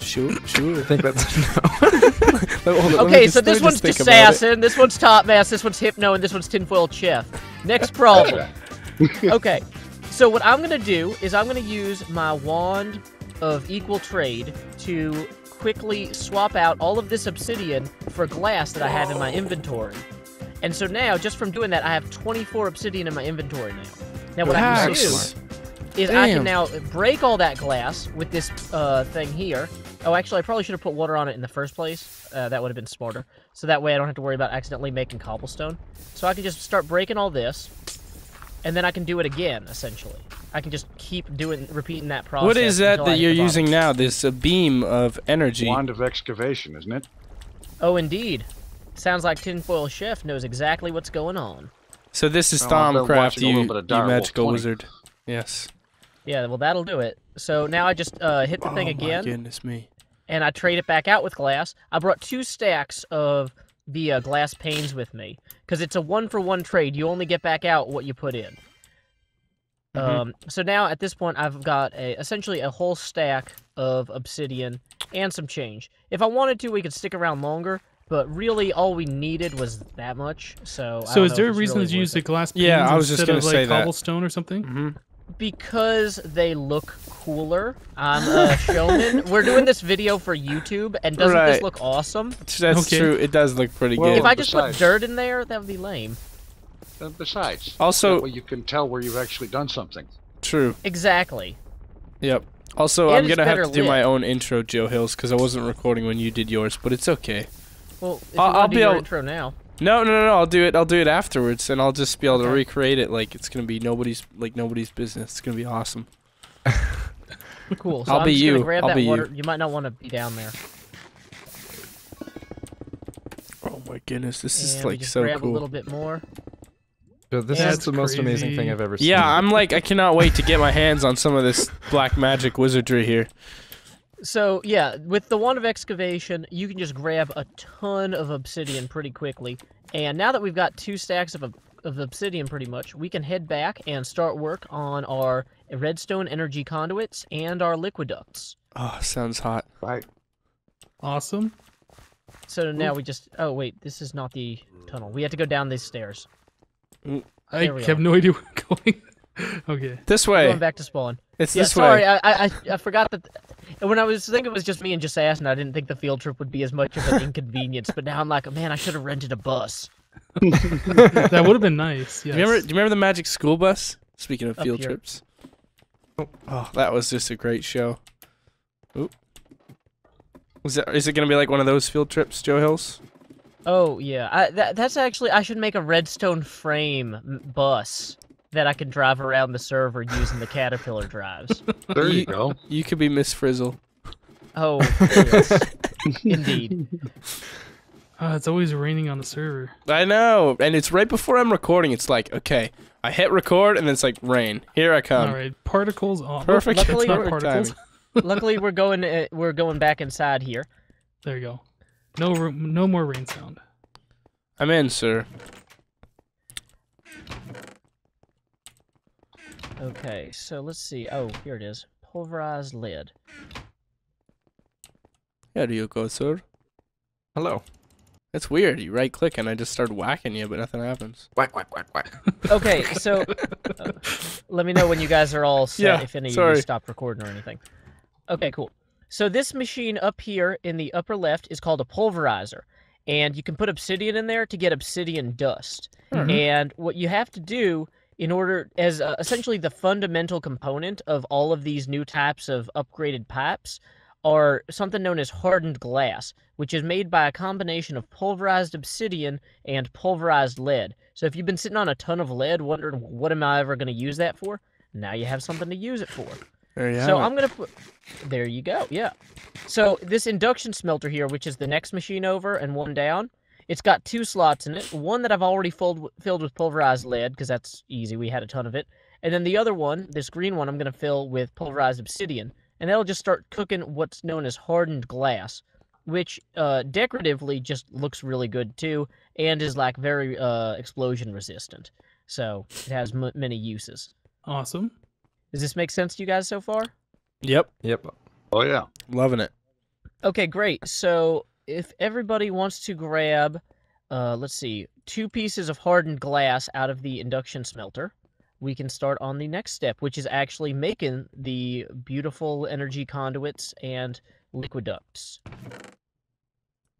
Sure. I think that's no. Okay, so this one's Assassin, this one's Top Mass, this one's Hypno, and this one's Tinfoil Chef. Next problem. Okay, so what I'm gonna do is I'm gonna use my wand of equal trade to quickly swap out all of this obsidian for glass that I have in my inventory. And so now, just from doing that, I have 24 obsidian in my inventory now. Now what I can do is I can now break all that glass with this thing here. Oh, actually, I probably should have put water on it in the first place. That would have been smarter. So that way I don't have to worry about accidentally making cobblestone. So I can just start breaking all this, and then I can do it again, essentially. I can just keep repeating that process. What is that you're using now? This beam of energy. Wand of excavation, isn't it? Oh, indeed. Sounds like Tinfoil Chef knows exactly what's going on. So this is Thaumcraft, you magical wizard. Yes. Yeah, well, that'll do it. So now I just hit the thing again. Oh my goodness me. And I trade it back out with glass. I brought 2 stacks of the glass panes with me, because it's a 1-for-1 trade. You only get back out what you put in. So now, at this point, I've got essentially a whole stack of obsidian and some change. If I wanted to, we could stick around longer, but really all we needed was that much, so I don't is know there a if it's reason really to use the worth it. glass panes Yeah, I was just instead gonna of, say like, that. cobblestone or something? Because they look cooler. I'm a showman. We're doing this video for YouTube, and doesn't this look awesome? That's true. It does look pretty good. If I just put dirt in there, that would be lame. Besides, also, that way you can tell where you've actually done something. True. Exactly. Yep. Also, And I'm it's gonna have better to do lit. my own intro, Joe Hills, because I wasn't recording when you did yours, but it's okay. Well, if I'll you want to be do your able- intro now. No, I'll do it afterwards, and I'll just be able to recreate it like it's gonna be nobody's business. It's gonna be awesome. Cool. So I'll I'm be just you. gonna grab I'll that be water. you. You might not want to be down there. Oh my goodness, this is And we like just so grab cool. a little bit more. So this is the most amazing thing I've ever seen. Yeah, I cannot wait to get my hands on some of this black magic wizardry here. So, yeah, with the Wand of Excavation, you can just grab a ton of obsidian pretty quickly. And now that we've got 2 stacks of obsidian pretty much, we can head back and start work on our redstone energy conduits and our liquiducts. Oh, sounds hot. Right. Awesome. So now we just... Oh, wait, this is not the tunnel. We have to go down these stairs. I There we have are. no idea where I'm going. Okay. This We're way. going back to spawn. It's Yeah, this sorry, way. I forgot that... When I was thinking it was just me and Assassin, I didn't think the field trip would be as much of an inconvenience. But now I'm like, man, I should have rented a bus. That would have been nice. Yes. Do you remember the magic school bus? Speaking of Up field here. trips. Oh, that was just a great show. Oop. Is it gonna be like one of those field trips, Joe Hills? Oh, yeah. That's actually... I should make a redstone frame bus that I can drive around the server using the Caterpillar drives. There you go. You could be Miss Frizzle. Oh, yes. Indeed. It's always raining on the server. I know, and it's right before I'm recording. It's like, okay, I hit record, and then it's like rain. Here I come. All right, particles on. Perfect. Luckily, It's not perfect particles. Luckily, we're going back inside here. There you go. No more rain sound. I'm in, sir. Okay, so let's see. Oh, here it is. Pulverized lead. Here you go, sir. Hello. That's weird. You right click and I just start whacking you, but nothing happens. Whack, whack, whack, whack. Okay, so let me know when you guys are all set, Yeah, if any of sorry. you stopped recording or anything. Okay, cool. So this machine up here in the upper left is called a pulverizer, and you can put obsidian in there to get obsidian dust. And what you have to do in order, as essentially the fundamental component of all of these new types of upgraded pipes, are something known as hardened glass, which is made by a combination of pulverized obsidian and pulverized lead. So if you've been sitting on a ton of lead wondering, what am I ever going to use that for? Now you have something to use it for. There you have So it. I'm going to put... There you go, yeah. So this induction smelter here, which is the next machine over and one down, it's got 2 slots in it. One that I've already filled with pulverized lead, because that's easy, we had a ton of it. And then the other one, this green one, I'm going to fill with pulverized obsidian. And that'll just start cooking what's known as hardened glass. which decoratively just looks really good too, and is like very explosion resistant. So it has many uses. Awesome. Does this make sense to you guys so far? Yep. Yep. Oh yeah. Loving it. Okay, great. So if everybody wants to grab, let's see, 2 pieces of hardened glass out of the induction smelter, we can start on the next step, which is actually making the beautiful energy conduits and liquid ducts.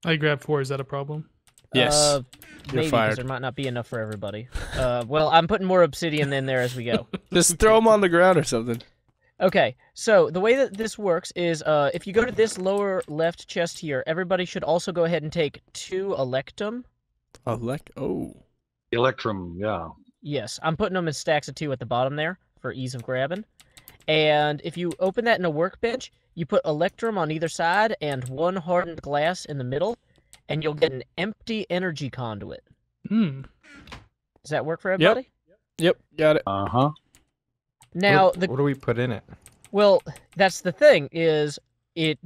I grabbed 4. Is that a problem? Yes. You're Maybe, because fired. there might not be enough for everybody. Well, I'm putting more obsidian in there as we go. Just throw them on the ground or something. Okay, so the way that this works is if you go to this lower left chest here, everybody should also go ahead and take 2 electum. Oh. Electrum, yeah. Yes, I'm putting them in stacks of 2 at the bottom there for ease of grabbing. And if you open that in a workbench, you put electrum on either side and 1 hardened glass in the middle, and you'll get an empty energy conduit. Hmm. Does that work for everybody? Yep. Got it. Uh-huh. Now, what do we put in it? well, that's the thing is it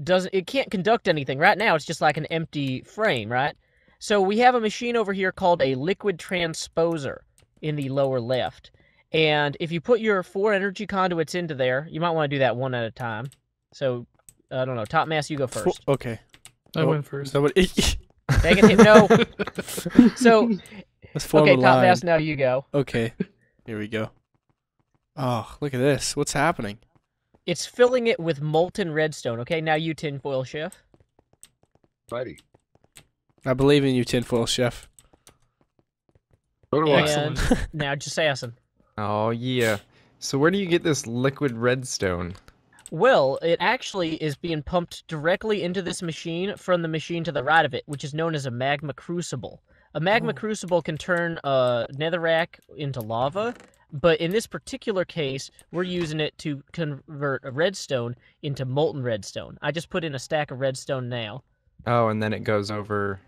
can't conduct anything. Right now, it's just like an empty frame, right? So we have a machine over here called a liquid transposer in the lower left. And if you put your 4 energy conduits into there, you might want to do that one at a time. So, I don't know. Top Mass, you go first. Okay. I went first. Somebody. Dang it, no. So, Let's form okay, a Top line. Mass, now you go. Okay. Here we go. Oh, look at this. What's happening? It's filling it with molten redstone. Okay, now you tinfoil chef. Righty. I believe in you, tinfoil chef. So do I. And now just assassin. Oh yeah. So where do you get this liquid redstone? Well, it actually is being pumped directly into this machine from the machine to the right of it, which is known as a magma crucible. A magma crucible can turn netherrack into lava, but in this particular case, we're using it to convert a redstone into molten redstone. I just put in a stack of redstone now. Oh, and then it goes over.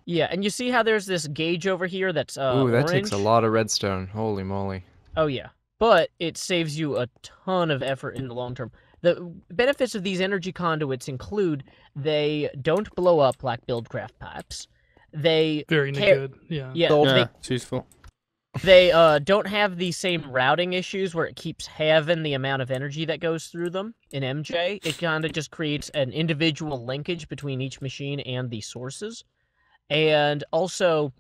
Yeah, and you see how there's this gauge over here that's Ooh, that orange? takes a lot of redstone. Holy moly. Oh, yeah. But it saves you a ton of effort in the long term. The benefits of these energy conduits include they don't blow up like Buildcraft pipes. They Very good. Yeah. Yeah, It's useful. they don't have the same routing issues where it keeps having the amount of energy that goes through them. In MJ, it kind of just creates an individual linkage between each machine and the sources. And also,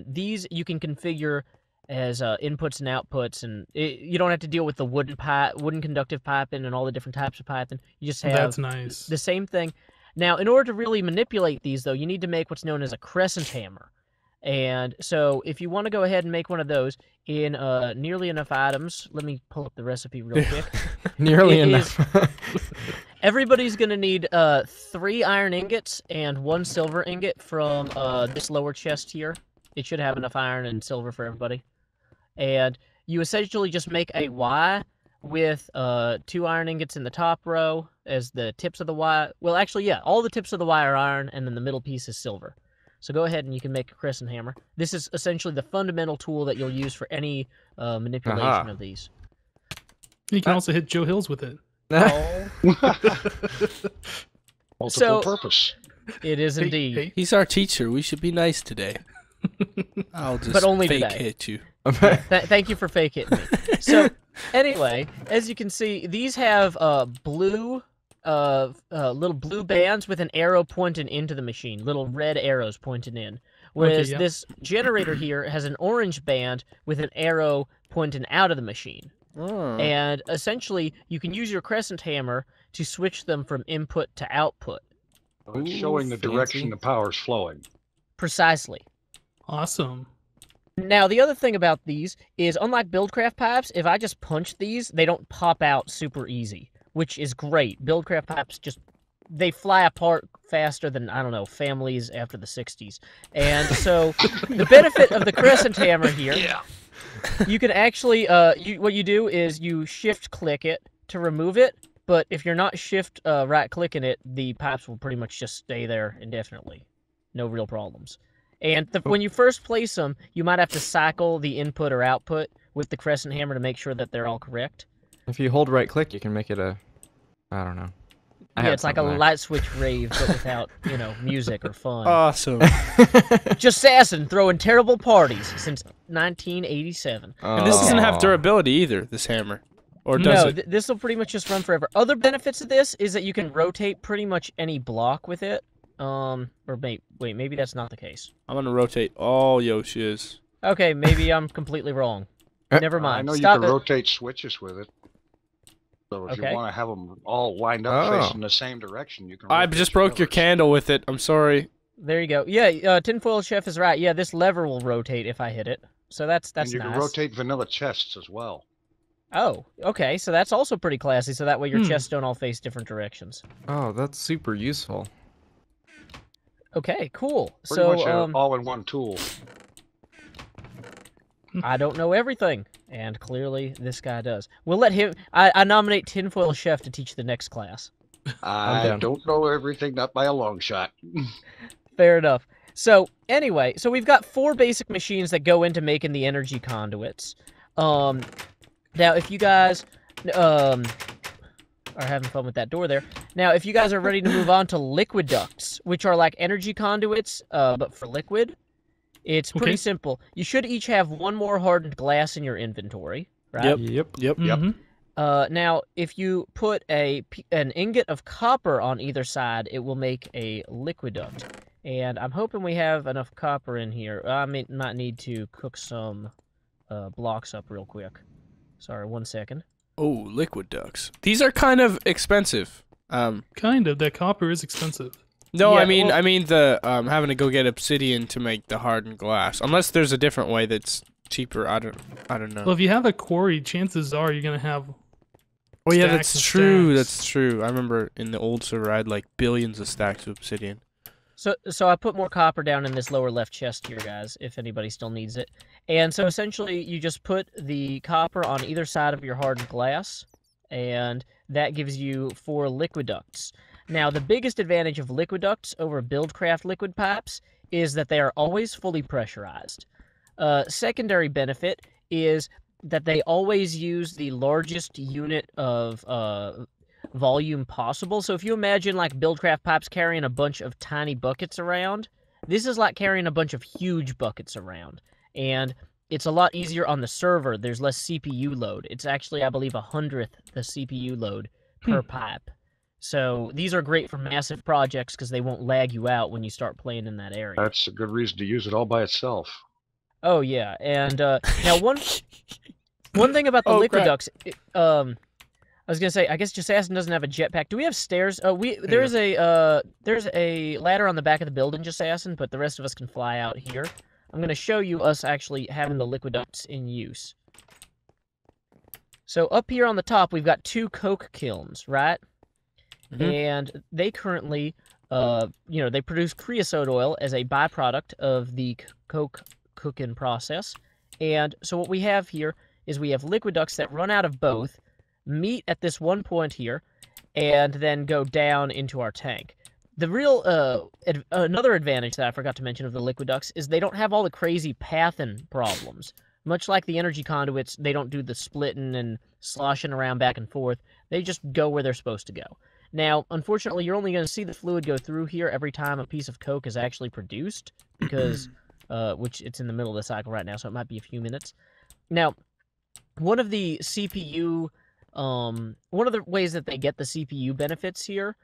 these you can configure as inputs and outputs, and you don't have to deal with the wooden conductive piping and all the different types of piping. You just have That's nice. the same thing. Now, in order to really manipulate these, though, you need to make what's known as a crescent hammer. And so if you want to go ahead and make one of those in nearly enough items, let me pull up the recipe real quick. Nearly It enough. Everybody's going to need 3 iron ingots and 1 silver ingot from this lower chest here. It should have enough iron and silver for everybody. And you essentially just make a Y with 2 iron ingots in the top row as the tips of the Y. Well, actually, yeah, all the tips of the Y are iron, and then the middle piece is silver. So go ahead and you can make a crescent hammer. This is essentially the fundamental tool that you'll use for any manipulation of these. You can also hit Joe Hills with it. Oh, Multiple So- purpose. it is indeed. Hey, He's our teacher. We should be nice today. I'll just But only fake today. hit you. Thank you for fake hitting me. So, anyway, as you can see, these have blue, little blue bands with an arrow pointing into the machine, little red arrows pointing in. Whereas yeah. this generator here has an orange band with an arrow pointing out of the machine. Oh. And essentially, you can use your crescent hammer to switch them from input to output. It's showing the direction fancy. the power's flowing. Precisely. awesome. Now, the other thing about these is, unlike Buildcraft pipes, if I just punch these, they don't pop out super easy, which is great. Buildcraft pipes they fly apart faster than, I don't know, families after the 60s. And so, the benefit of the crescent hammer here, you can actually, what you do is you shift-click it to remove it, but if you're not shift right-clicking it, the pipes will pretty much just stay there indefinitely. No real problems. And when you first place them, you might have to cycle the input or output with the crescent hammer to make sure that they're all correct. If you hold right click, you can make it a, I don't know. Yeah, it's like a light switch rave, but without, music or fun. Awesome. Just assassin throwing terrible parties since 1987. And this doesn't have durability either, this hammer. Or does it? No, this will pretty much just run forever. Other benefits of this is that you can rotate pretty much any block with it. Wait, maybe that's not the case. I'm gonna rotate all Yoshi's. Okay, maybe I'm completely wrong. Never mind. I know Stop you can rotate switches with it. So if you want to have them all lined up facing the same direction, you can. I just broke your candle with it. I'm sorry. There you go. Yeah, Tinfoil Chef is right. Yeah, this lever will rotate if I hit it. So that's and you nice. can rotate vanilla chests as well. Oh, okay. So that's also pretty classy. So that way your chests don't all face different directions. Oh, that's super useful. Okay, cool. Pretty much an all-in-one tool. I don't know everything, and clearly this guy does. We'll let him. I nominate Tinfoil Chef to teach the next class. I don't know everything, not by a long shot. Fair enough. So anyway, we've got 4 basic machines that go into making the energy conduits. Now, if you guys are having fun with that door there, now if you guys are ready to move on to liquid ducts, which are like energy conduits, but for liquid, it's pretty simple. You should each have 1 more hardened glass in your inventory, right? Yep. Now, if you put an ingot of copper on either side, it will make a liquid duct. And I'm hoping we have enough copper in here. I might need to cook some blocks up real quick. Sorry, 1 second. Oh, liquid ducts. These are kind of expensive. Kind of. That copper is expensive. No, yeah, I mean the having to go get obsidian to make the hardened glass. Unless there's a different way that's cheaper. I don't know. Well, if you have a quarry, chances are you're gonna have. Oh yeah, that's true. That's true. I remember in the old server I had like billions of stacks of obsidian. So I put more copper down in this lower left chest here, guys, if anybody still needs it. And so essentially you just put the copper on either side of your hardened glass, and that gives you 4 liquid ducts. Now, the biggest advantage of liquid ducts over Buildcraft liquid pipes is that they are always fully pressurized. Secondary benefit is that they always use the largest unit of volume possible. So if you imagine like Buildcraft pipes carrying a bunch of tiny buckets around, this is like carrying a bunch of huge buckets around. And it's a lot easier on the server. There's less CPU load. It's actually, I believe, 100th the CPU load per pipe. So these are great for massive projects because they won't lag you out when you start playing in that area. That's a good reason to use it all by itself. Oh yeah, and now one thing about the liquid ducts, I was gonna say, I guess Jasassen doesn't have a jetpack. Do we have stairs? There's a ladder on the back of the building, Jasassen, but the rest of us can fly out here. I'm gonna show you us actually having the liquid ducts in use. So up here on the top, we've got 2 coke kilns, right? And they currently, they produce creosote oil as a byproduct of the coke cooking process. And so what we have here is we have liquid ducts that run out of both, meet at this one point here, and then go down into our tank. The real, another advantage that I forgot to mention of the liquid ducts is they don't have all the crazy pathing problems. Much like the energy conduits, they don't do the splitting and sloshing around back and forth. They just go where they're supposed to go. Now, unfortunately, you're only going to see the fluid go through here every time a piece of coke is actually produced, because, which it's in the middle of the cycle right now, so it might be a few minutes. Now, one of the CPU, one of the ways that they get the CPU benefits here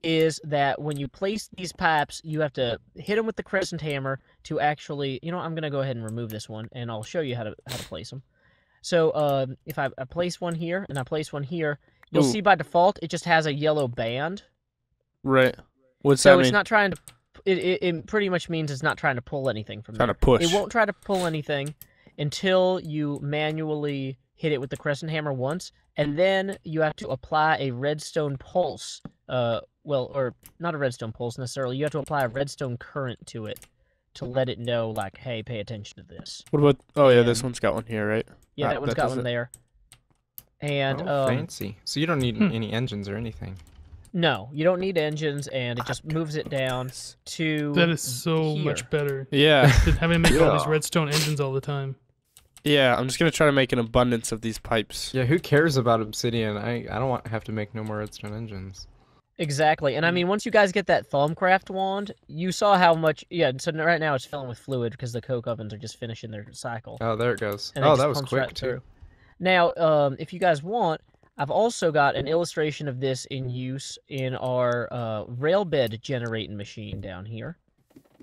is that when you place these pipes, you have to hit them with the crescent hammer to actually, I'm going to go ahead and remove this one, and I'll show you how to place them. So, if I place one here, and I place one here, you'll see by default, it just has a yellow band. Right. What's that mean? So it's not trying to, it pretty much means it's not trying to pull anything from there. Trying to push. It won't try to pull anything until you manually hit it with the crescent hammer once, and then you have to apply a redstone pulse, or not a redstone pulse necessarily, you have to apply a redstone current to it to let it know, like, hey, pay attention to this. What about, this one's got one here, right? Yeah, that one's got one there. And fancy. So you don't need any engines or anything. No, you don't need engines, and it just moves it down to That is so much better Yeah. than having to make all these redstone engines all the time. Yeah, I'm just going to try to make an abundance of these pipes. Yeah, who cares about obsidian? I don't have to make no more redstone engines. Exactly, and I mean, once you guys get that Thaumcraft wand, you saw how much. Yeah, so right now it's filling with fluid because the coke ovens are just finishing their cycle. Oh, there it goes. And Oh, that was quick too. Through. Now, if you guys want, I've also got an illustration of this in use in our rail bed generating machine down here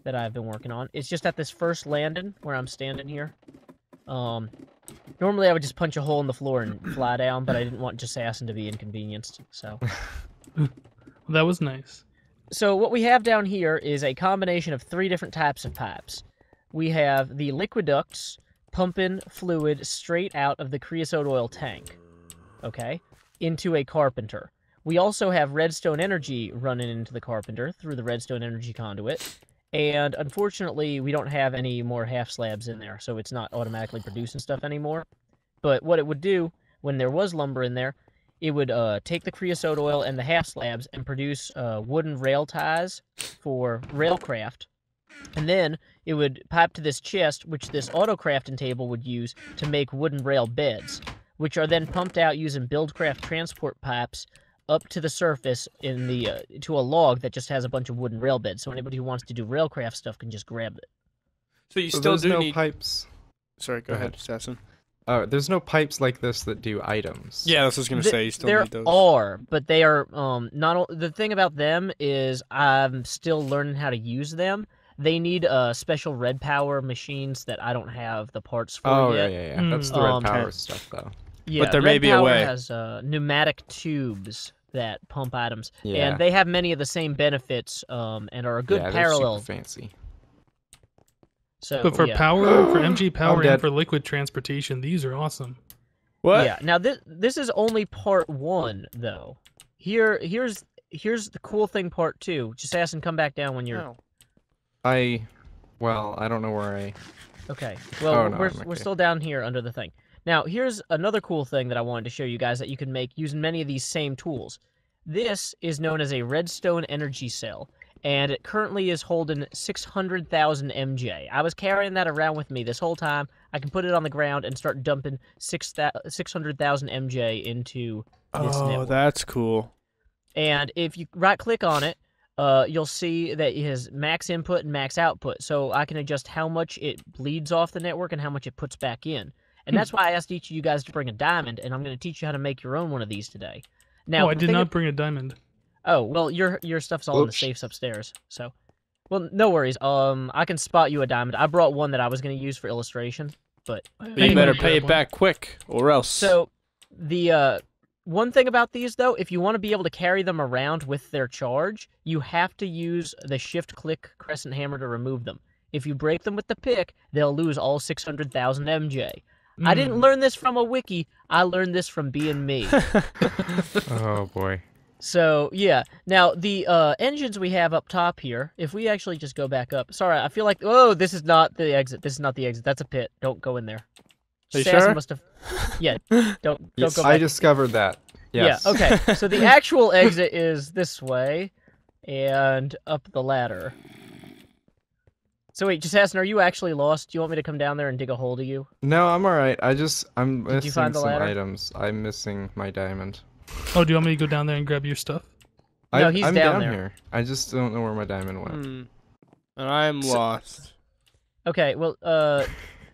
that I've been working on. It's just at this first landing where I'm standing here. Normally I would just punch a hole in the floor and fly down, but I didn't want just Assassin to be inconvenienced, so. That was nice. So what we have down here is a combination of 3 different types of pipes. We have the liquiducts pumping fluid straight out of the creosote oil tank, okay, into a carpenter. We also have redstone energy running into the carpenter through the redstone energy conduit, and unfortunately we don't have any more half slabs in there, so it's not automatically producing stuff anymore. But what it would do, when there was lumber in there, it would take the creosote oil and the half slabs and produce wooden rail ties for railcraft. And then it would pipe to this chest, which this auto-crafting table would use to make wooden rail beds, which are then pumped out using Buildcraft transport pipes up to the surface in the to a log that just has a bunch of wooden rail beds. So anybody who wants to do railcraft stuff can just grab it. So you still do need pipes. Sorry, go ahead, Assassin. Oh, there's no pipes like this that do items. Yeah, that's what I was gonna say. You still need those. There are, but they are not. The thing about them is I'm still learning how to use them. They need special red power machines that I don't have the parts for yet. Yeah. That's the red power stuff, though. Yeah, but there may be a way. Red Power has pneumatic tubes that pump items, Yeah. and they have many of the same benefits and are a good parallel. Super fancy. So, But for power, for MG power, dead. and for liquid transportation, these are awesome. What? Yeah. Now this is only part 1, though. Here's the cool thing. Part 2. Just ask and come back down when you're. Well, I don't know where I. Okay. Well, no, we're still down here under the thing. Now, here's another cool thing that I wanted to show you guys that you can make using many of these same tools. This is known as a redstone energy cell, and it currently is holding 600,000 MJ. I was carrying that around with me this whole time. I can put it on the ground and start dumping 600,000 MJ into this network. Oh, that's cool. And if you right-click on it, you'll see that it has max input and max output, so I can adjust how much it bleeds off the network and how much it puts back in. And that's why I asked each of you guys to bring a diamond, and I'm going to teach you how to make your own one of these today. Now, I did not bring a diamond. Oh, well, your stuff's all in the safes upstairs, so... Well, no worries. I can spot you a diamond. I brought one that I was going to use for illustration, but you better pay it back quick, or else. So, the one thing about these, though, if you want to be able to carry them around with their charge, you have to use the shift-click crescent hammer to remove them. If you break them with the pick, they'll lose all 600,000 MJ. I didn't learn this from a wiki. I learned this from being me. Oh, boy. So, yeah. Now, the engines we have up top here, if we actually just go back up. Sorry, I feel like... Oh, this is not the exit. This is not the exit. That's a pit. Don't go in there. Are you sure? Must have... Yeah, don't go back. I discovered that. Yes. Yeah, okay. So the actual exit is this way and up the ladder. So wait, just asking, are you actually lost? Do you want me to come down there and dig a hole to you? No, I'm alright. I'm missing you find the some ladder? items. I'm missing my diamond. Oh, do you want me to go down there and grab your stuff? No, he's I'm down there. Here. I just don't know where my diamond went. And I'm lost. Okay, well,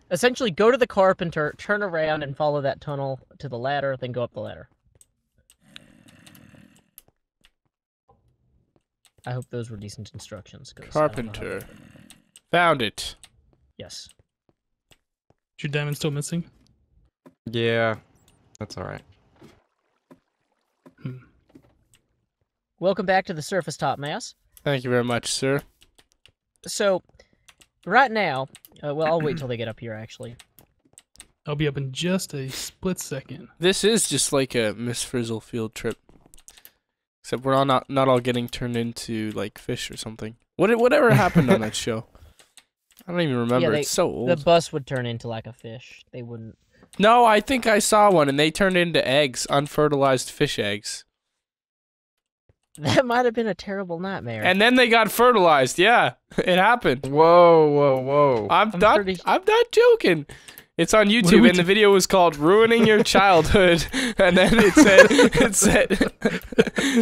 essentially go to the carpenter, turn around, and follow that tunnel to the ladder, then go up the ladder. I hope those were decent instructions. Carpenter. Found it. Yes. Is your diamond still missing? Yeah, that's alright. Welcome back to the surface top mass. Thank you very much, sir. So, right now, well, I'll wait till they get up here, actually. I'll be up in just a split second. This is just like a Miss Frizzle field trip. Except we're all not all getting turned into, like, fish or something. Whatever happened on that show? I don't even remember. It's so old. The bus would turn into, like, a fish. They wouldn't... No, I think I saw one, and they turned into eggs, unfertilized fish eggs. That might have been a terrible nightmare. And then they got fertilized. Yeah, it happened. Whoa. I'm not joking. It's on YouTube, and the video was called "Ruining Your Childhood," and then it said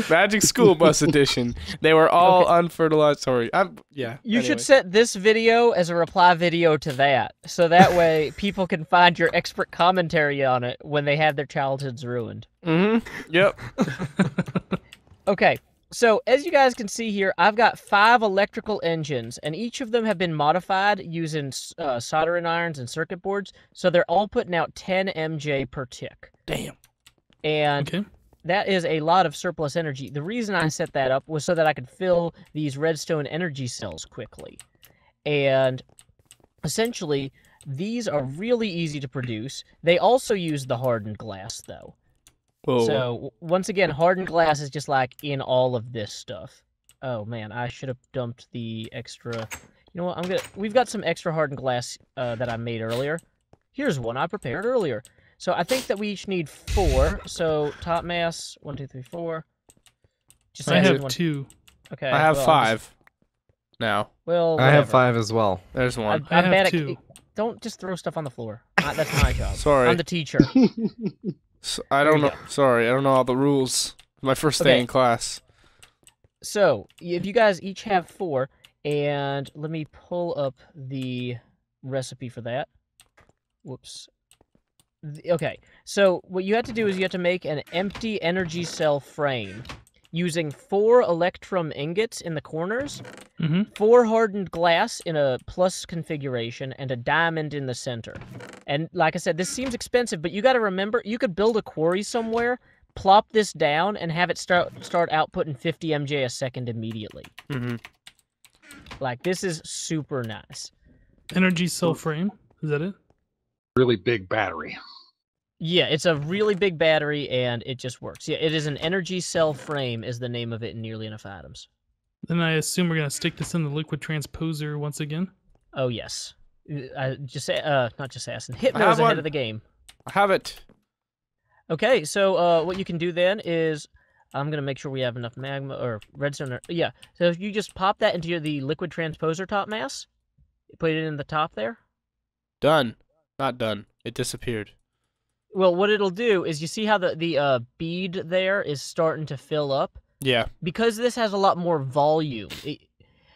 "Magic School Bus Edition." They were all unfertilized. Sorry, yeah. You should set this video as a reply video to that, so that way people can find your expert commentary on it when they have their childhoods ruined. Yep. Okay. So, as you guys can see here, I've got 5 electrical engines, and each of them have been modified using soldering irons and circuit boards, so they're all putting out 10 MJ per tick. Damn. And that is a lot of surplus energy. The reason I set that up was so that I could fill these redstone energy cells quickly. And essentially, these are really easy to produce. They also use the hardened glass, though. Whoa. So, once again, hardened glass is just like in all of this stuff. Oh, man, I should have dumped the extra... You know what, we've got some extra hardened glass that I made earlier. Here's one I prepared earlier. So, I think that we each need 4. So, top mass, 1, 2, 3, 4. Just I have 2. Okay. I have 5 now. Well, I have 5 as well. There's one. I'm have bad 2. Don't just throw stuff on the floor. That's my job. Sorry. I'm the teacher. So, I don't know. Sorry, I don't know all the rules. My first day in class. So, if you guys each have 4, and let me pull up the recipe for that. Whoops. Okay, so what you have to do is you have to make an empty energy cell frame using 4 electrum ingots in the corners, 4 hardened glass in a plus configuration, and a diamond in the center. And like I said, this seems expensive, but you got to remember, you could build a quarry somewhere, plop this down, and have it start outputting 50 MJ a second immediately. Like, this is super nice. Energy cell frame, is that it? Really big battery. Yeah, it's a really big battery, and it just works. Yeah, it is an energy cell frame is the name of it in Nearly Enough Items. Then I assume we're going to stick this in the liquid transposer once again? Oh, yes. Not just assassin. Hypno's ahead of the game. I have it. Okay, so what you can do then is... I'm going to make sure we have enough magma, or redstone. Yeah, so if you just pop that into the liquid transposer top mass, put it in the top there. Done. Not done. It disappeared. Well, what it'll do is you see how the bead there is starting to fill up? Yeah. Because this has a lot more volume.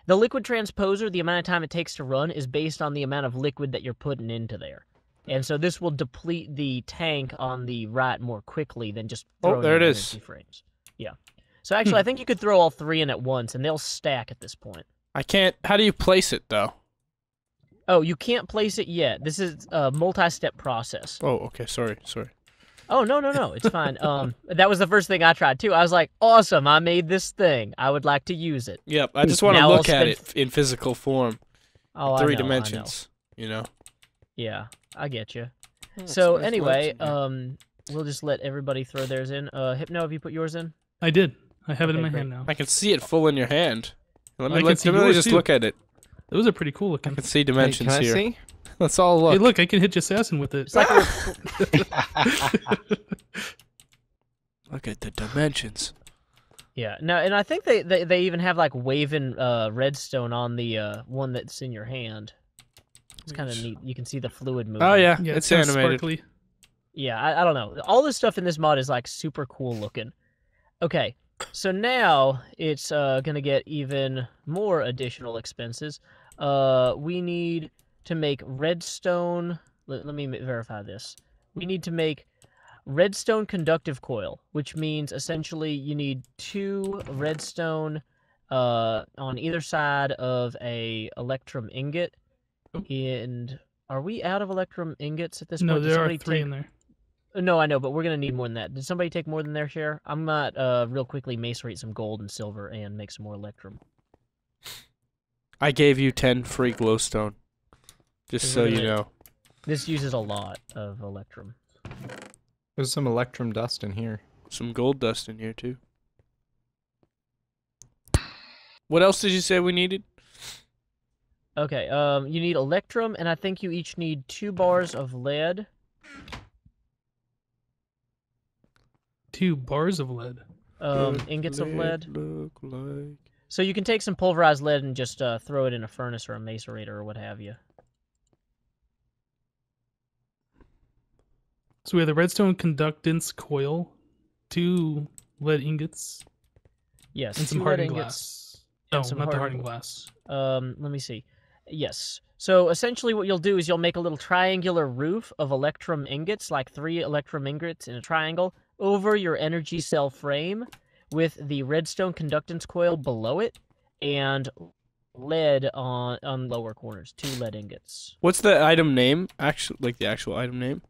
The liquid transposer, the amount of time it takes to run, is based on the amount of liquid that you're putting into there. And so this will deplete the tank on the right more quickly than just throwing there it in is. energy frames. Yeah. So actually, I think you could throw all 3 in at once, and they'll stack at this point. I can't... How do you place it, though? Oh, you can't place it yet. This is a multi-step process. Oh, okay. Sorry. Oh, no. It's fine. That was the first thing I tried, too. I was like, awesome, I made this thing. I would like to use it. Yep, I just want to look at it in physical form. Oh, 3 dimensions, you know? Yeah, I get you. So, anyway, we'll just let everybody throw theirs in. Hypno, have you put yours in? I did. I have it in my great. hand now. I can see it full in your hand. Let me just too. look at it. Those are pretty cool looking. I can see dimensions can I here. see? Let's all look. Hey, look, I can hit assassin with it. It's like Look at the dimensions. Yeah, no, and I think they even have like waving redstone on the one that's in your hand. It's kind of neat. You can see the fluid moving. Oh yeah, Yeah, it's kinda animated. Sparkly. Yeah, I don't know. All this stuff in this mod is like super cool looking. Okay, so now it's gonna get even more additional expenses. We need to make redstone. Let me verify this. We need to make redstone conductive coil, which means essentially you need 2 redstone on either side of a electrum ingot. And are we out of electrum ingots at this point? No, there are 3 in there. No, I know, but we're going to need more than that. Did somebody take more than their share? I'm going to real quickly macerate some gold and silver and make some more electrum. I gave you 10 free glowstone. Just so you know. This uses a lot of electrum. There's some electrum dust in here. Some gold dust in here, too. What else did you say we needed? Okay, you need electrum, and I think you each need 2 bars of lead. 2 bars of lead. Ingots of lead. Look like... So you can take some pulverized lead and just throw it in a furnace or a macerator or what have you. So we have the redstone conductance coil, 2 lead ingots, Yes, and some 2 lead hardened ingots. glass. No, some not the hardened hardened glass. Let me see. Yes. So essentially what you'll do is you'll make a little triangular roof of electrum ingots, like 3 electrum ingots in a triangle, over your energy cell frame with the redstone conductance coil below it and lead on lower corners, 2 lead ingots. What's the item name? Like the actual item name?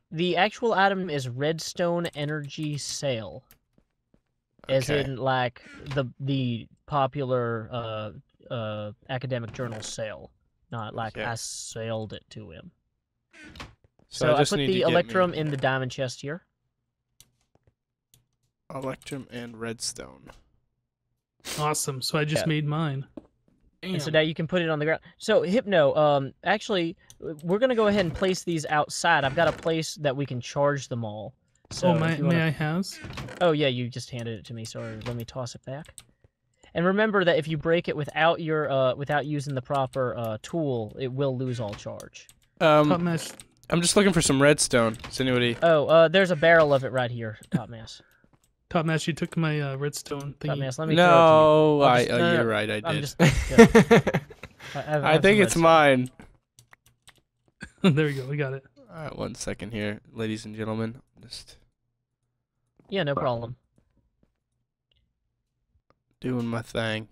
The actual item is redstone energy cell. As in, like, the popular academic journal sale, not like I sold it to him. So I put the electrum in the diamond chest here. Electrum and redstone. Awesome. So I just made mine. Damn. And so now you can put it on the ground. So Hypno, actually, we're gonna go ahead and place these outside. I've got a place that we can charge them all. So may I have? Oh yeah, you just handed it to me. Sorry, let me toss it back. And remember that if you break it without your without using the proper tool, it will lose all charge. I'm just looking for some redstone. Is anybody? Oh, there's a barrel of it right here, Topmass. Topmass, you took my redstone thingy. Topmass, let me no, throw it to you. you're right. I did. I think it's mine. There we go. We got it. All right, 1 second here, ladies and gentlemen. Yeah, no problem. Doing my thing.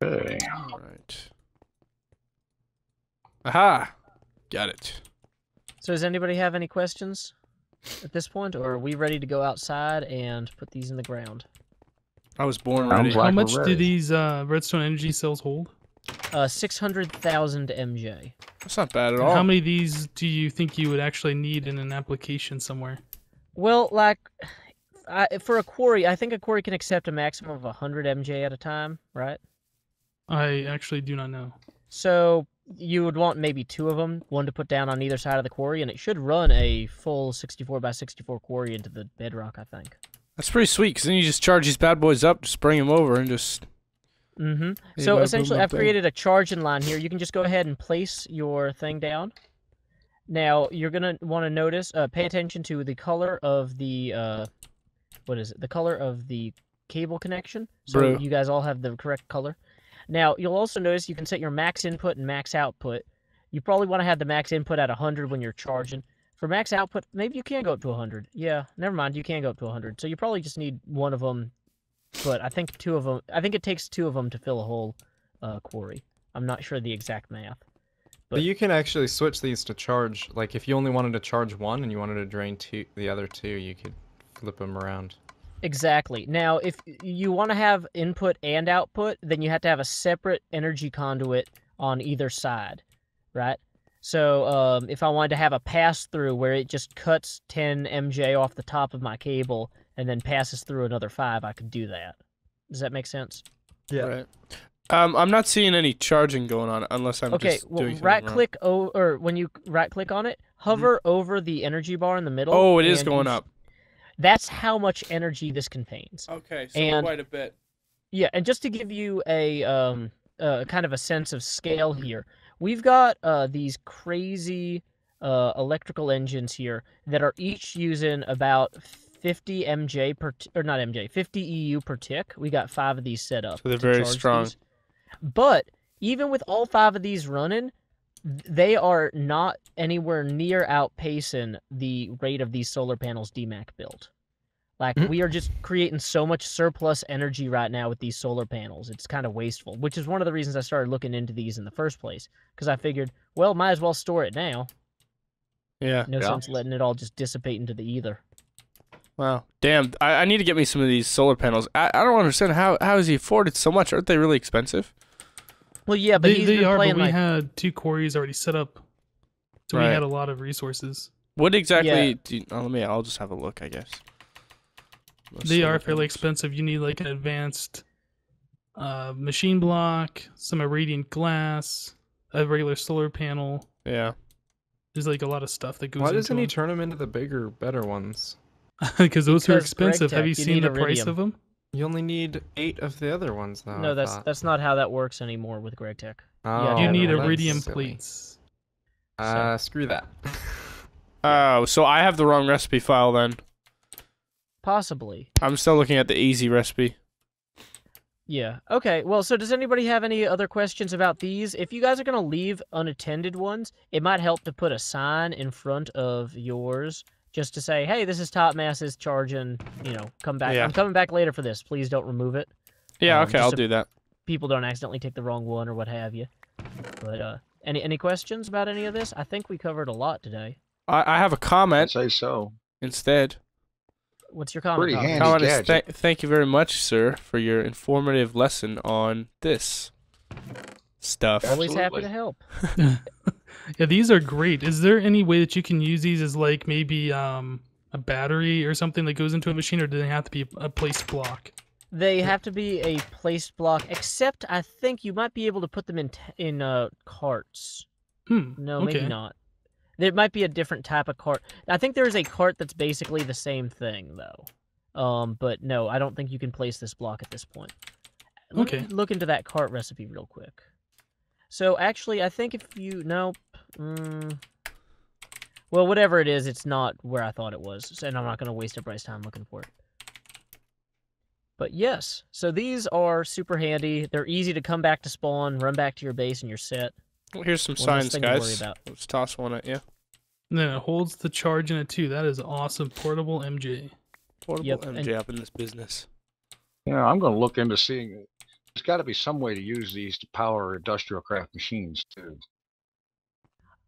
Okay. All right. Aha! Got it. So does anybody have any questions at this point, or are we ready to go outside and put these in the ground? I was born ready. How much do these redstone energy cells hold? 600,000 MJ. That's not bad at all. How many of these do you think you would actually need in an application somewhere? Well, like, for a quarry, I think a quarry can accept a maximum of 100 MJ at a time, right? I actually do not know. So you would want maybe 2 of them, one to put down on either side of the quarry, and it should run a full 64 by 64 quarry into the bedrock, I think. That's pretty sweet, because then you just charge these bad boys up, just bring them over, and just... So essentially, I've created a charging line here. You can just go ahead and place your thing down. Now, you're going to want to notice, pay attention to the color of the, what is it? The color of the cable connection. So you guys all have the correct color. Now, you'll also notice you can set your max input and max output. You probably want to have the max input at 100 when you're charging. For max output, maybe you can go up to 100. Yeah, never mind, you can go up to 100. So you probably just need 1 of them. But I think 2 of them. I think it takes 2 of them to fill a whole quarry. I'm not sure the exact math. But you can actually switch these to charge. Like if you only wanted to charge 1 and you wanted to drain the other 2, you could flip them around. Exactly. Now, if you want to have input and output, then you have to have a separate energy conduit on either side, right? So if I wanted to have a pass through where it just cuts 10 MJ off the top of my cable and then passes through another 5, I could do that. Does that make sense? Yeah. Right. I'm not seeing any charging going on unless I'm just doing something right-click or when you right-click on it, hover over the energy bar in the middle. Oh, it is going up. That's how much energy this contains. Okay, so quite a bit. Yeah, and just to give you a kind of a sense of scale here, we've got these crazy electrical engines here that are each using about 50 MJ per, or not MJ, 50 EU per tick. We got 5 of these set up. So they're very strong. These. But even with all 5 of these running, they are not anywhere near outpacing the rate of these solar panels DMAC built. Like, we are just creating so much surplus energy right now with these solar panels. It's kind of wasteful, which is one of the reasons I started looking into these in the first place. Because I figured, well, might as well store it now. Yeah. No sense letting it all just dissipate into the ether. Wow. Damn, I need to get me some of these solar panels. I don't understand how is he afforded so much? Aren't they really expensive? Well, yeah, but they are, but we had 2 quarries already set up. So we had a lot of resources. What exactly do you, I'll just have a look, I guess. They are fairly expensive. You need like an advanced machine block, some irradiant glass, a regular solar panel. Yeah. There's like a lot of stuff that goes into Why doesn't he them. turn them into the bigger, better ones? Because those are expensive. Have you seen the iridium. price of them? You only need 8 of the other ones, though. No, I thought. that's not how that works anymore with Greg Tech. Oh, You need well, that's iridium silly. plates. Screw that. Oh, so I have the wrong recipe file then. Possibly. I'm still looking at the easy recipe. Yeah. Okay. Well, so does anybody have any other questions about these? If you guys are going to leave unattended ones, it might help to put a sign in front of yours just to say, hey, this is Top Masses charging, come back. Yeah. I'm coming back later for this. Please don't remove it. Yeah, okay, I'll so do that. people don't accidentally take the wrong one or what have you. But any questions about any of this? I think we covered a lot today. I have a I'd comment say so. instead. What's your comment? Pretty Tommy? handy. Comment is gadget. thank you very much, sir, for your informative lesson on this stuff. Always happy Absolutely. to help. Yeah, these are great. Is there any way that you can use these as like maybe a battery or something that goes into a machine, or do they have to be a placed block? They have to be a placed block, except I think you might be able to put them in carts. No, okay. maybe not. There might be a different type of cart. I think there is a cart that's basically the same thing, though. But no, I don't think you can place this block at this point. Let me look into that cart recipe real quick. So actually, I think if you nope. Well, whatever it is, it's not where I thought it was, and I'm not going to waste everybody's time looking for it. But yes, so these are super handy. They're easy to come back to spawn, run back to your base, and you're set. Well, here's some One less signs, thing to worry guys. about. Let's toss one at you. And then it holds the charge in it too. That is awesome. Portable MJ. Portable Yep, MJ up in this business. Yeah, I'm going to look into seeing. There's got to be some way to use these to power industrial craft machines too.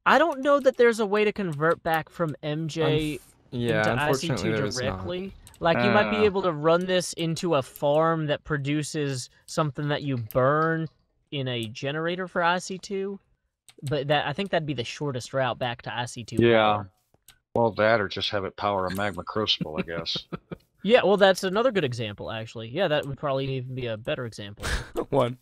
I don't know that there's a way to convert back from MJ Yeah, into unfortunately IC2 there is not. directly. Like, you might be able to run this into a farm that produces something that you burn in a generator for IC2. But I think that'd be the shortest route back to IC2. Yeah. power. Well, that or just have it power a magma crucible, I guess. Yeah, well, that's another good example, actually. Yeah, that would probably even be a better example. One.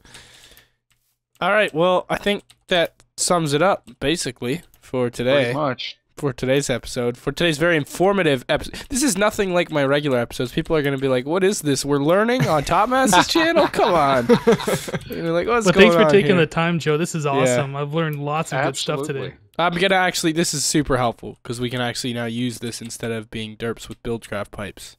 All right, well, I think that sums it up, basically, for today. Pretty much. For today's episode. For today's very informative episode. This is nothing like my regular episodes. People are going to be like, what is this? We're learning on Top Mass's channel? Come on. You're like, what's But going thanks for on taking here? the time, Joe. This is awesome. I've learned lots of good stuff Absolutely. today. I'm going to actually, this is super helpful, because we can actually now use this instead of being derps with Buildcraft pipes.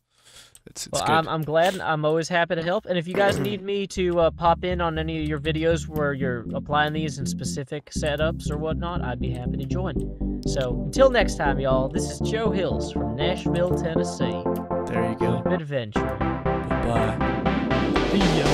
It's Well, good. I'm glad. I'm always happy to help. And if you guys need me to pop in on any of your videos where you're applying these in specific setups or whatnot, I'd be happy to join. So until next time, y'all, this is Joe Hills from Nashville, Tennessee. There you go. Keep adventuring. Bye. See ya.